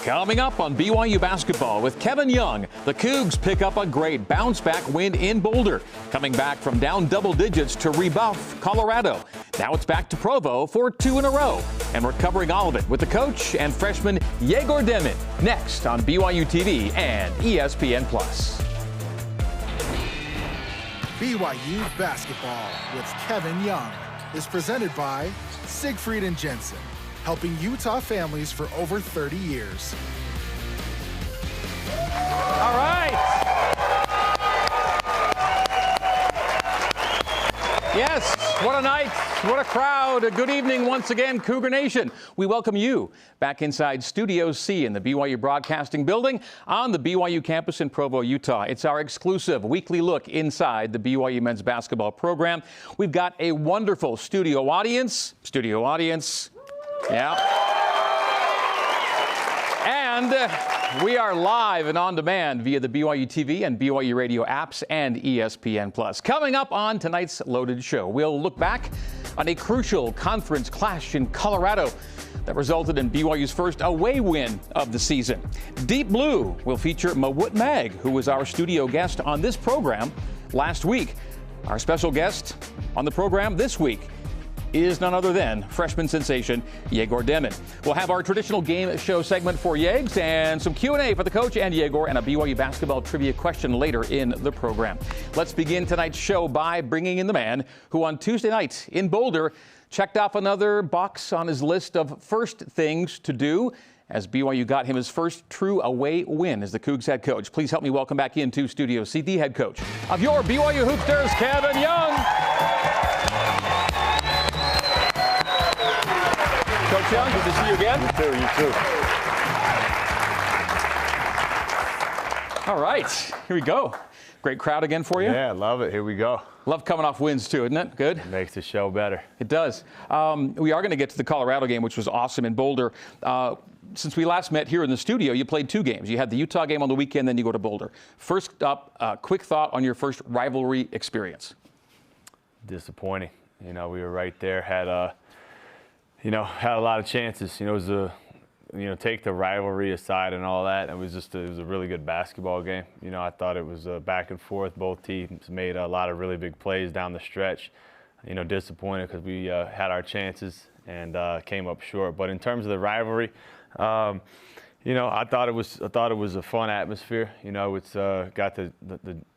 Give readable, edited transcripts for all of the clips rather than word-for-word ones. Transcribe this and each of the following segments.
Coming up on BYU basketball with Kevin Young, the Cougs pick up a great bounce-back win in Boulder, coming back from down double digits to rebuff Colorado. Now it's back to Provo for 2 in a row, and we're covering all of it with the coach and freshman Egor Demin next on BYUtv and ESPN+. BYU basketball with Kevin Young is presented by Siegfried and Jensen, helping Utah families for over 30 years. All right. Yes, what a night, what a crowd. A good evening once again, Cougar Nation. We welcome you back inside Studio C in the BYU Broadcasting Building on the BYU campus in Provo, Utah. It's our exclusive weekly look inside the BYU men's basketball program. We've got a wonderful studio audience. Yeah. And we are live and on demand via the BYU TV and BYU radio apps and ESPN+. Coming up on tonight's loaded show, we'll look back on a crucial conference clash in Colorado that resulted in BYU's first away win of the season. Deep Blue will feature Mawot Mag, who was our studio guest on this program last week. Our special guest on the program this week is none other than freshman sensation Egor Demin. We'll have our traditional game show segment for Yegs and some Q&A for the coach and Egor and a BYU basketball trivia question later in the program. Let's begin tonight's show by bringing in the man who on Tuesday night in Boulder checked off another box on his list of first things to do as BYU got him his first true away win as the Cougs head coach. Please help me welcome back into Studio C, the head coach of your BYU Hoopsters, Kevin Young. Coach Young, good to see you again. You too. All right, here we go. Great crowd again for you. Yeah, love it. Here we go. Love coming off wins too, isn't it? Good? It makes the show better. It does. We are going to get to the Colorado game, which was awesome in Boulder. Since we last met here in the studio, you played 2 games. You had the Utah game on the weekend, then you go to Boulder. First up, quick thought on your first rivalry experience. Disappointing. You know, we were right there, had a lot of chances. You know, it was take the rivalry aside and all that. It was a really good basketball game. You know, I thought it was back and forth. Both teams made a lot of really big plays down the stretch. You know, disappointed because we had our chances and came up short. But in terms of the rivalry, I thought it was a fun atmosphere. You know, it's got the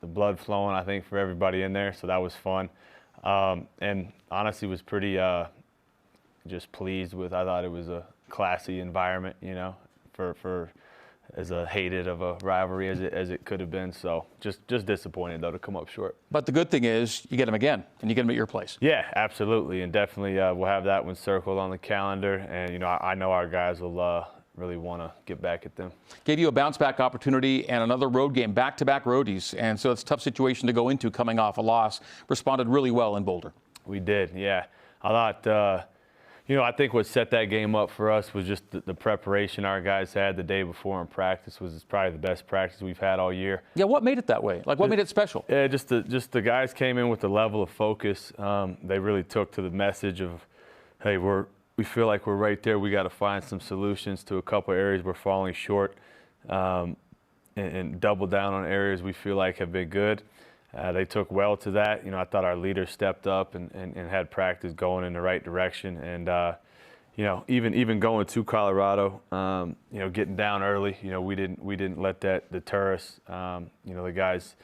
blood flowing, I think, for everybody in there. So that was fun. And honestly was pretty just pleased with. I thought it was a classy environment, you know, for as a hated of a rivalry as it could have been. So just disappointed though to come up short. But the good thing is you get them again and you get them at your place. Yeah, absolutely, and definitely we'll have that one circled on the calendar. And I know our guys will really want to get back at them. Gave you a bounce-back opportunity and another road game, back-to-back roadies, and so it's a tough situation to go into coming off a loss. Responded really well in Boulder. We did, yeah. I thought, I think what set that game up for us was just the preparation our guys had the day before in practice was probably the best practice we've had all year. Yeah, what made it that way? Like, what made it special? Yeah, just the guys came in with the level of focus. They really took to the message of, hey, we feel like we're right there. We got to find some solutions to a couple areas we're falling short, and double down on areas we feel like have been good. They took well to that. I thought our leaders stepped up and had practice going in the right direction. And even going to Colorado, getting down early, we didn't let that deter us. The guys.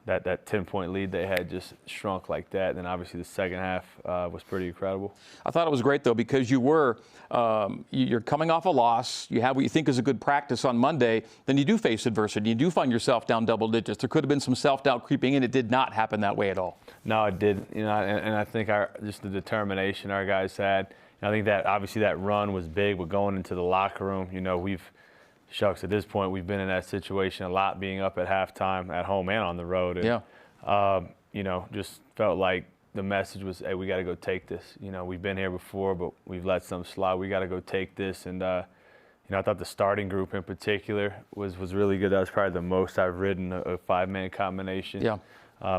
That 10-point lead they had just shrunk like that. And then obviously the second half was pretty incredible. I thought it was great, though, because you're coming off a loss. You have what you think is a good practice on Monday. Then you do face adversity. You do find yourself down double digits. There could have been some self-doubt creeping in. It did not happen that way at all. No, it didn't. And I think just the determination our guys had. I think that obviously that run was big, but going into the locker room, at this point, we've been in that situation a lot, being up at halftime at home and on the road. And, yeah. Just felt like the message was, hey, we got to go take this. We've been here before, but we've let some slide. We got to go take this. And, I thought the starting group in particular was really good. That was probably the most I've ridden a 5-man combination. Yeah.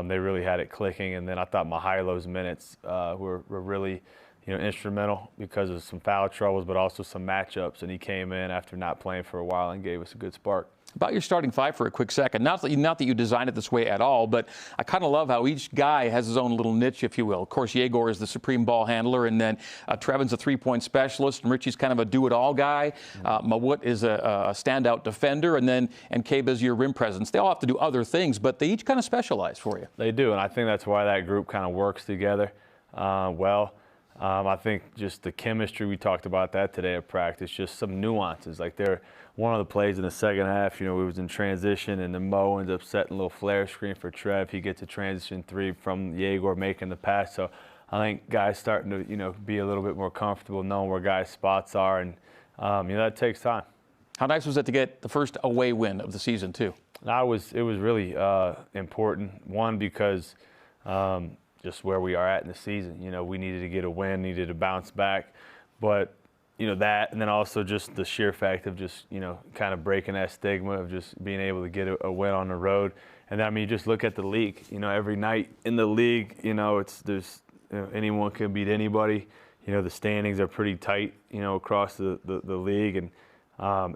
They really had it clicking. And then I thought Mahailo's minutes were really instrumental because of some foul troubles, but also some matchups. And he came in after not playing for a while and gave us a good spark. About your starting five for a quick second. Not that you designed it this way at all, but I kind of love how each guy has his own little niche, if you will. Of course, Egor is the supreme ball handler, and then Trevon's a three-point specialist, and Richie's kind of a do-it-all guy. Mawot is a standout defender, and Keba's your rim presence. They all have to do other things, but they each kind of specialize for you. They do, and I think that's why that group kind of works together well. I think just the chemistry, we talked about that today at practice, just some nuances. Like one of the plays in the second half, we was in transition, and then Mo ends up setting a little flare screen for Trev. He gets a transition three from Egor making the pass. So I think guys starting to, be a little bit more comfortable knowing where guys' spots are, and, that takes time. How nice was it to get the first away win of the season, too? It was really important. One, because just where we are at in the season. We needed to get a win, needed to bounce back. But, that, and then also just the sheer fact of just, kind of breaking that stigma of just being able to get a win on the road. And then, you just look at the league. Every night in the league, anyone can beat anybody. The standings are pretty tight, across the league, and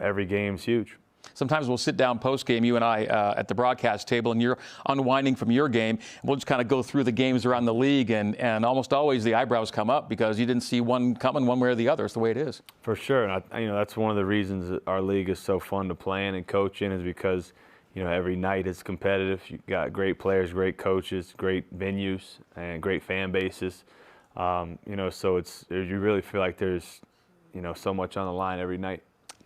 every game's huge. Sometimes we'll sit down post-game, you and I, at the broadcast table, and you're unwinding from your game. And we'll just kind of go through the games around the league, and almost always the eyebrows come up because you didn't see one coming one way or the other. It's the way it is. For sure. And that's one of the reasons that our league is so fun to play in and coach in, is because, every night is competitive. You've got great players, great coaches, great venues, and great fan bases. So you really feel like there's, so much on the line every night.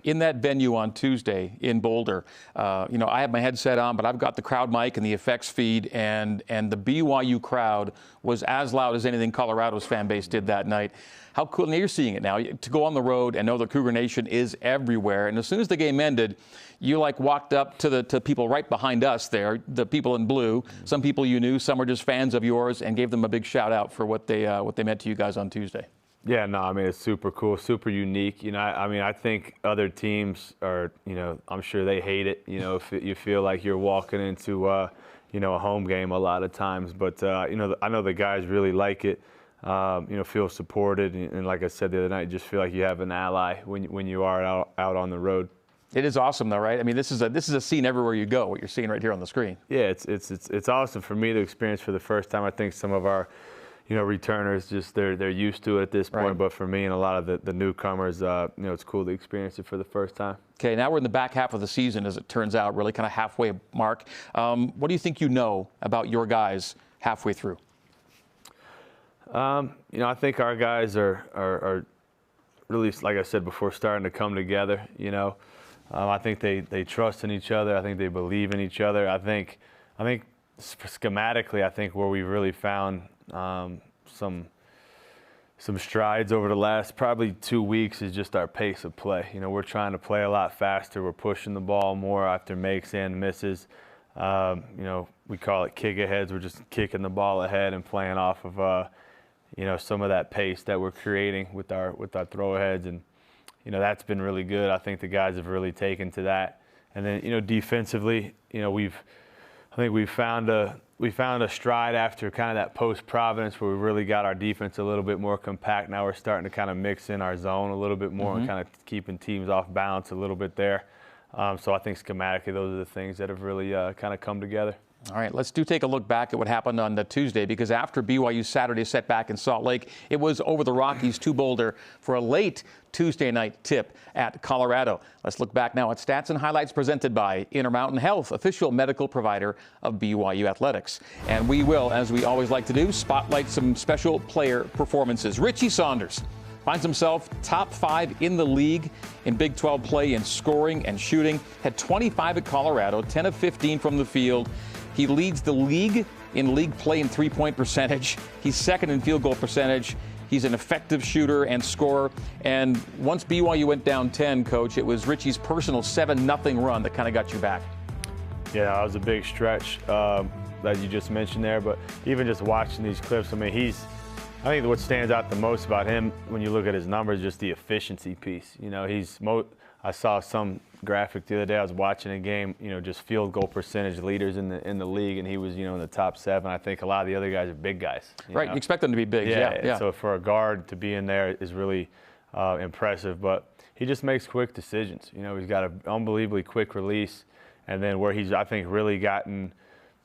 In that venue on Tuesday in Boulder, I had my headset on, but I've got the crowd mic and the effects feed, and the BYU crowd was as loud as anything Colorado's fan base did that night. How cool, and you're seeing it now, to go on the road and know the Cougar Nation is everywhere. And as soon as the game ended, you walked up to people right behind us there, the people in blue. Some people you knew, some were just fans of yours, and gave them a big shout out for what they meant to you guys on Tuesday. Yeah, no, it's super cool, super unique. I think other teams are, I'm sure they hate it, if you feel like you're walking into, a home game a lot of times. But, I know the guys really like it, feel supported. And like I said the other night, just feel like you have an ally when you are out on the road. It is awesome, though, right? This is a scene everywhere you go, what you're seeing right here on the screen. Yeah, it's awesome for me to experience for the first time. I think some of our returners, just they're used to it at this point. Right. But for me and a lot of the newcomers, it's cool to experience it for the first time. Okay, now we're in the back half of the season, as it turns out, really kind of halfway mark. What do you think about your guys halfway through? I think our guys are really, like I said before, starting to come together. I think they trust in each other. I think they believe in each other. I think schematically, I think where we've really found some strides over the last probably 2 weeks is just our pace of play. We're trying to play a lot faster. We're pushing the ball more after makes and misses. We call it kick aheads. We're just kicking the ball ahead and playing off of some of that pace that we're creating with our throw aheads, and that's been really good. I think the guys have really taken to that. And then defensively, I think we found a stride after kind of that post-Providence where we really got our defense a little bit more compact. Now we're starting to kind of mix in our zone a little bit more and kind of keeping teams off balance a little bit there. So I think schematically those are the things that have really kind of come together. All right, let's take a look back at what happened on the Tuesday, because after BYU's Saturday setback in Salt Lake, it was over the Rockies to Boulder for a late Tuesday night tip at Colorado. Let's look back now at stats and highlights presented by Intermountain Health, official medical provider of BYU Athletics. And we will, as we always like to do, spotlight some special player performances. Richie Saunders finds himself top 5 in the league in Big 12 play in scoring and shooting. Had 25 at Colorado, 10 of 15 from the field. He leads the league in league play in three-point percentage. He's second in field goal percentage. He's an effective shooter and scorer. And once BYU went down 10, Coach, it was Richie's personal 7-0 run that kind of got you back. Yeah, that was a big stretch that you just mentioned there. But even just watching these clips, I think what stands out the most about him when you look at his numbers is just the efficiency piece. I saw some graphic the other day. I was watching a game, just field goal percentage leaders in the league, and he was, in the top 7. I think a lot of the other guys are big guys. Right, you expect them to be big. Yeah. So for a guard to be in there is really impressive. But he just makes quick decisions. He's got an unbelievably quick release, and then where he's, I think, really gotten,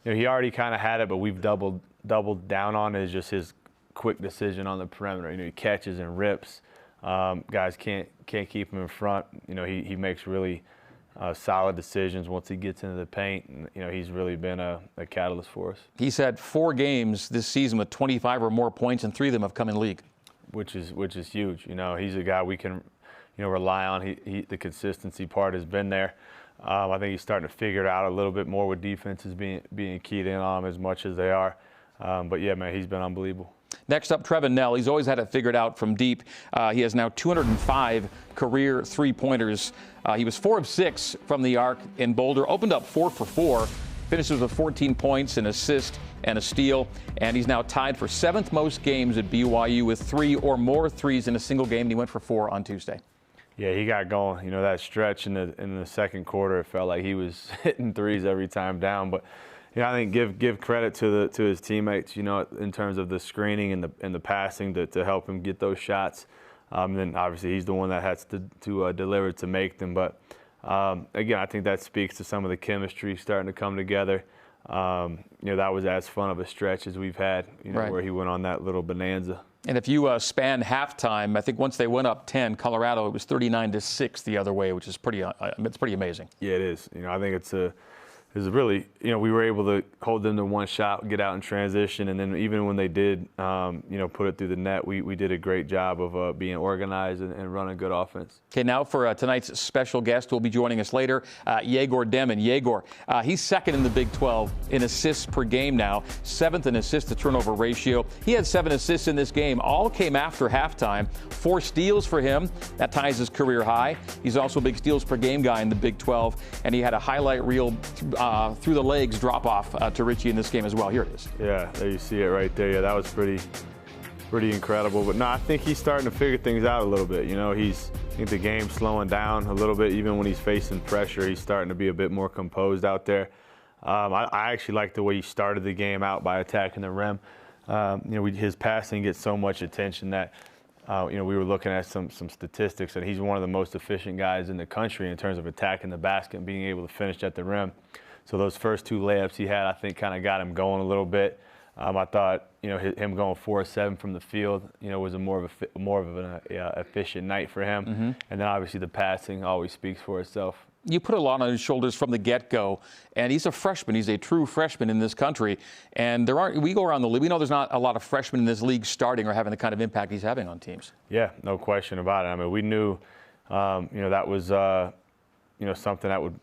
he already kind of had it, but we've doubled down on is just his quick decision on the perimeter. He catches and rips. Guys can't keep him in front. He makes really solid decisions once he gets into the paint. And, he's really been a catalyst for us. He's had 4 games this season with 25 or more points, and 3 of them have come in league. Which is huge. He's a guy we can, rely on. The consistency part has been there. I think he's starting to figure it out a little bit more with defenses being keyed in on him as much as they are. But yeah, man, he's been unbelievable. Next up, Trevon Knell. He's always had it figured out from deep. He has now 205 career 3-pointers. He was 4 of 6 from the arc in Boulder, opened up 4 for 4, finishes with 14 points, an assist, and a steal. And he's now tied for 7th most games at BYU with 3 or more threes in a single game. And he went for 4 on Tuesday. Yeah, he got going. That stretch in the second quarter, it felt like he was hitting threes every time down. But I think give credit to his teammates, in terms of the screening and the passing to help him get those shots. And then obviously he's the one that has to deliver to make them. But again, I think that speaks to some of the chemistry starting to come together. That was as fun of a stretch as we've had, right, where he went on that little bonanza. And if you span halftime, I think once they went up 10, Colorado, it was 39-6 the other way, which is it's pretty amazing. Yeah, it is. I think it's really, we were able to hold them to one shot, get out in transition, and then even when they did, put it through the net, we did a great job of being organized and running good offense. Okay, now for tonight's special guest who will be joining us later, Egor Demin. Egor, he's second in the Big 12 in assists per game now, 7th in assist-to-turnover ratio. He had 7 assists in this game. All came after halftime. 4 steals for him. That ties his career high. He's also a big steals per game guy in the Big 12, and he had a highlight reel through the legs drop off to Richie in this game as well. Here it is. Yeah, there you see it right there. Yeah, that was pretty incredible. But no, I think he's starting to figure things out a little bit. I think the game's slowing down a little bit. Even when he's facing pressure, he's starting to be a bit more composed out there. I actually like the way he started the game out by attacking the rim. His passing gets so much attention that we were looking at some statistics, and he's one of the most efficient guys in the country in terms of attacking the basket and being able to finish at the rim. So those first 2 layups he had, I think, kind of got him going a little bit. I thought, him going 4 of 7 from the field, was a more of an efficient night for him. Mm-hmm. And then obviously the passing always speaks for itself. You put a lot on his shoulders from the get-go, and he's a freshman. He's a true freshman in this country. And we go around the league. We know there's not a lot of freshmen in this league starting or having the kind of impact he's having on teams. Yeah, no question about it. I mean, we knew, that was, something that would,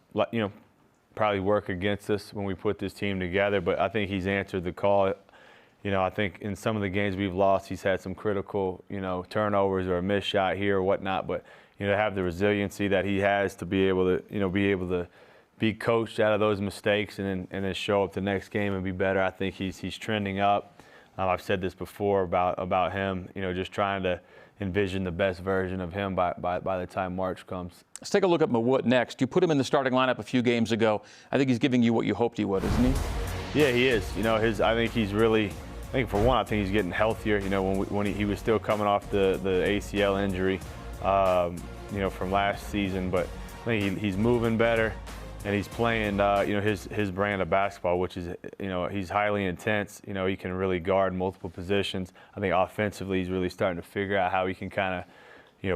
probably work against us when we put this team together. But I think he's answered the call. I think in some of the games we've lost, he's had some critical, turnovers or a missed shot here or whatnot. But to have the resiliency that he has to be able to, be coached out of those mistakes and then show up the next game and be better. I think he's trending up. I've said this before about him. Just trying to envision the best version of him by the time March comes. Let's take a look at Mawot next. You put him in the starting lineup a few games ago. I think he's giving you what you hoped he would, isn't he? Yeah, he is. I think he's really. I think for one, I think he's getting healthier. When he was still coming off the ACL injury, from last season. But I think he's moving better, and he's playing, his brand of basketball, which is, he's highly intense. He can really guard multiple positions. I think offensively, he's really starting to figure out how he can kind of,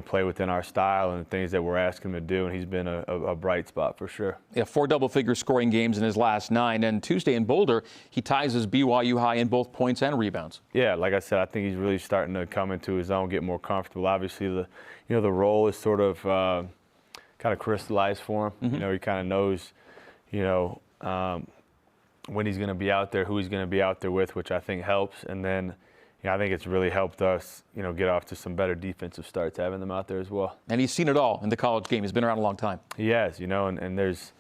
play within our style and the things that we're asking him to do, and he's been a bright spot for sure. Yeah, 4 double-figure scoring games in his last 9, and Tuesday in Boulder, he ties his BYU high in both points and rebounds. Yeah, like I said, I think he's really starting to come into his own, get more comfortable. Obviously, the role is sort of kind of crystallized for him. Mm-hmm. He kind of knows, when he's going to be out there, who he's going to be out there with, which I think helps, and then. I think it's really helped us, get off to some better defensive starts, having them out there as well. And he's seen it all in the college game. He's been around a long time. He has, and there's,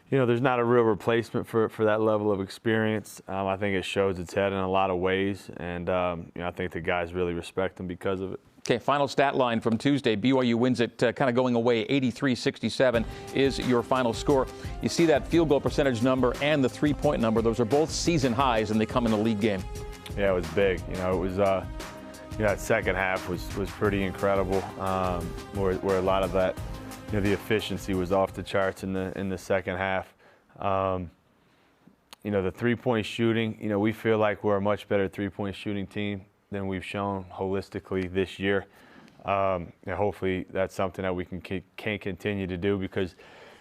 there's not a real replacement for that level of experience. I think it shows its head in a lot of ways, and I think the guys really respect him because of it. Okay, final stat line from Tuesday. BYU wins it kind of going away. 83-67 is your final score. You see that field goal percentage number and the three-point number. Those are both season highs, and they come in a league game. Yeah, it was big. You know, it was, that second half was pretty incredible, where a lot of that, the efficiency was off the charts in the second half. The three-point shooting, we feel like we're a much better three-point shooting team than we've shown holistically this year. And hopefully that's something that we can continue to do, because,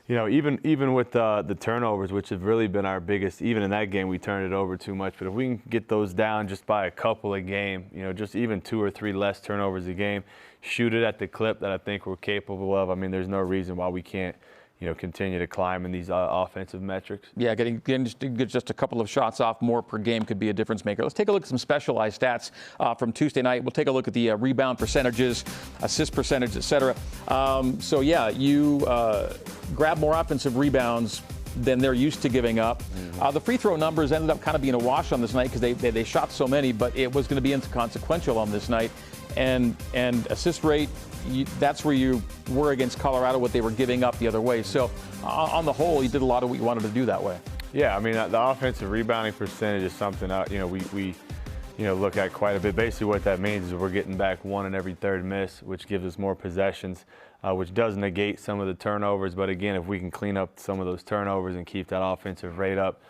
even with the turnovers, which have really been our biggest, even in that game we turned it over too much, but if we can get those down just by a couple a game, just even 2 or 3 less turnovers a game, shoot it at the clip that I think we're capable of, I mean, there's no reason why we can't continue to climb in these offensive metrics. Yeah, getting just a couple of shots off more per game could be a difference maker. Let's take a look at some specialized stats from Tuesday night. We'll take a look at the rebound percentages, assist percentage, etc. You grab more offensive rebounds than they're used to giving up. The free throw numbers ended up kind of being a wash on this night because they shot so many, but it was going to be inconsequential on this night. And assist rate, that's where you were against Colorado, what they were giving up the other way. So on the whole, you did a lot of what you wanted to do that way. Yeah, I mean, the offensive rebounding percentage is something we look at quite a bit. Basically what that means is we're getting back 1 in every 3rd miss, which gives us more possessions, which does negate some of the turnovers. But again, if we can clean up some of those turnovers and keep that offensive rate up,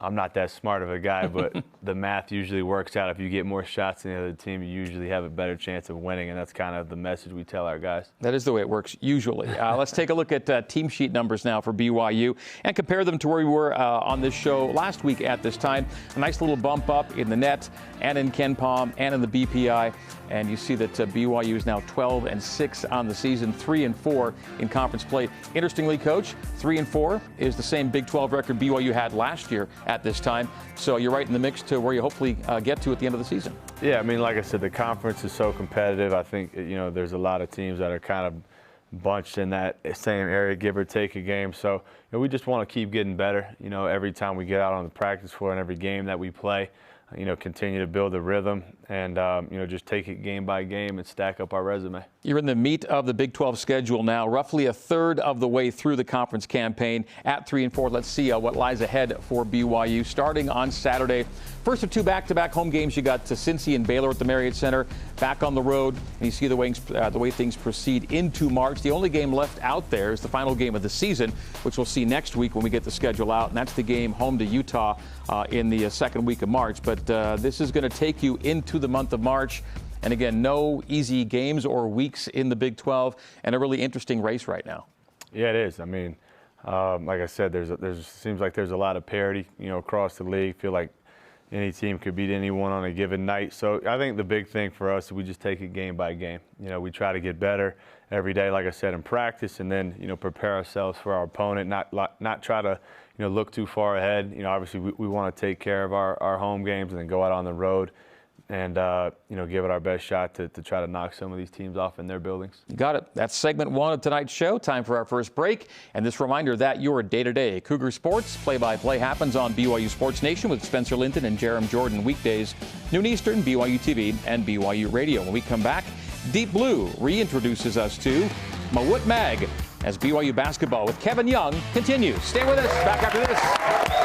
I'm not that smart of a guy, but the math usually works out. If you get more shots than the other team, you usually have a better chance of winning, and that's kind of the message we tell our guys. That is the way it works usually. Let's take a look at team sheet numbers now for BYU and compare them to where we were on this show last week at this time. A nice little bump up in the net and in KenPom and in the BPI. And you see that BYU is now 12-6 on the season, 3-4 in conference play. Interestingly, Coach, 3-4 is the same Big 12 record BYU had last year at this time. So you're right in the mix to where you hopefully get to at the end of the season. Yeah, I mean, like I said, the conference is so competitive. I think, there's a lot of teams that are kind of bunched in that same area, give or take a game. So we just want to keep getting better, every time we get out on the practice floor and every game that we play. Continue to build the rhythm and, just take it game by game and stack up our resume. You're in the meat of the Big 12 schedule now, roughly 1/3 of the way through the conference campaign at 3-4. Let's see what lies ahead for BYU starting on Saturday. First of 2 back-to-back home games. You got to Cincy and Baylor at the Marriott Center, back on the road. And you see the way things proceed into March. The only game left out there is the final game of the season, which we'll see next week when we get the schedule out. And that's the game home to Utah in the second week of March. But this is going to take you into the month of March. And again, no easy games or weeks in the Big 12, and a really interesting race right now. Yeah, it is. I mean, like I said, seems like there's a lot of parity, across the league. Feel like any team could beat anyone on a given night. So I think the big thing for us is we just take it game by game. We try to get better every day, like I said, in practice, and then, prepare ourselves for our opponent, not try to, look too far ahead. Obviously we want to take care of our home games and then go out on the road and, give it our best shot to try to knock some of these teams off in their buildings. You got it. That's segment 1 of tonight's show. Time for our first break. And this reminder that your day-to-day Cougar Sports play-by-play happens on BYU Sports Nation with Spencer Linton and Jerem Jordan weekdays, noon Eastern, BYUtv and BYU Radio. When we come back, Deep Blue reintroduces us to Mawot Mag as BYU basketball with Kevin Young continues. Stay with us. Back after this.